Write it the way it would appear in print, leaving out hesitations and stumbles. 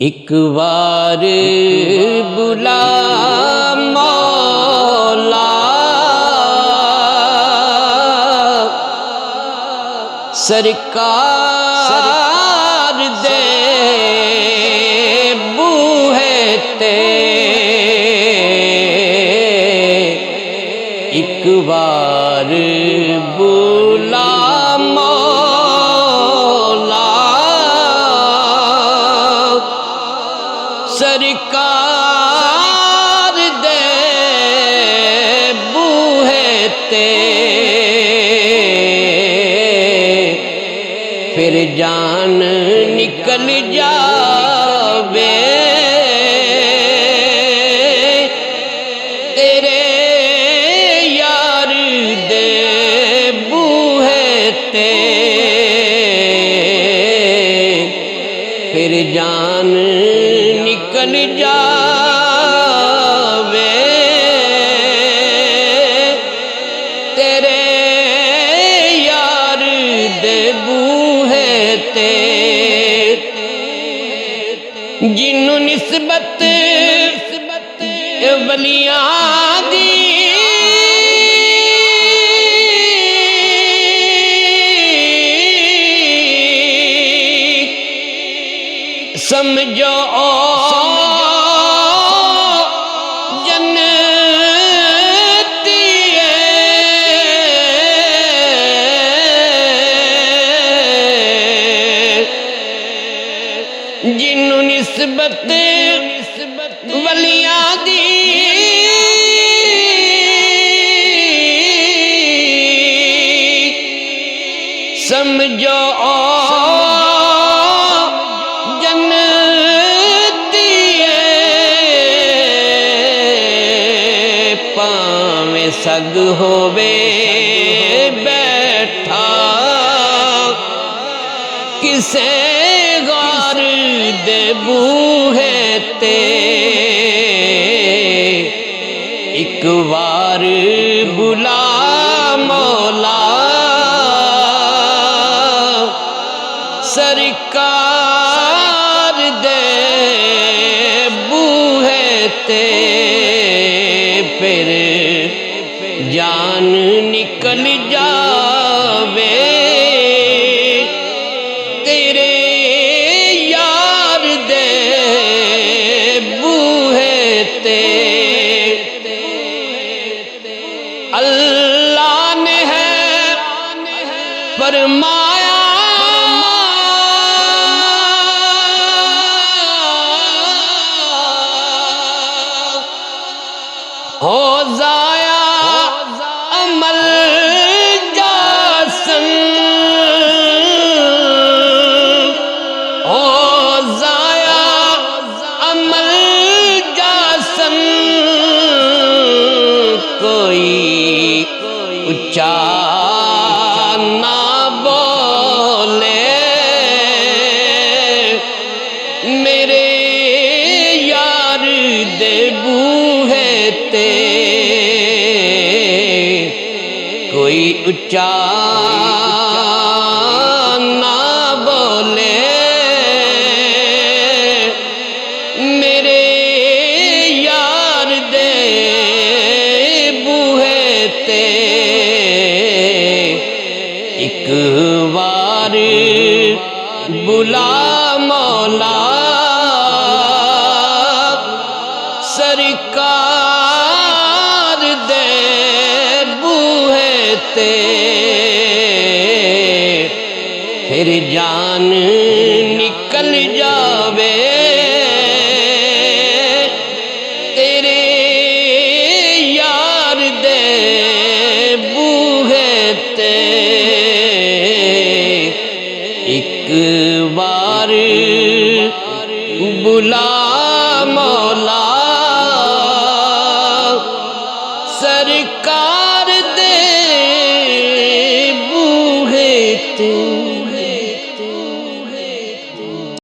ایک بار بلا مولا سرکار دے بوہے تے ایک بار بلا سرکار دے بوہے تے پھر جان نکل جاوے تیرے یار دے بوہے تے پھر جان نکل جاوے تیرے یار دے بوہے تے جنوں نسبت ولیاں دی سمجھو جنتی جنوں نسبت ولیاں دی سمجھو سگ ہووے بیٹھا کسے غار دے بوہے تے ایک بار بلا مولا سرکار دے بوہے تے پھر جان نکل جاوے تیرے یار دے بوہے تے اللہ نے ہے فرمایا ہو ضائع عمل جاسن ہو ضائع عمل جاسن کوئی اچھا نہ بولے میرے یار دے بوہے تے کوئی اچھا نہ بولے میرے یار دے بوہے تے ایک بار بلا مولا سرکار دے بوہے تے پھر جان نکل جاوے تیرے یار دے بوہے تے ایک بار بلا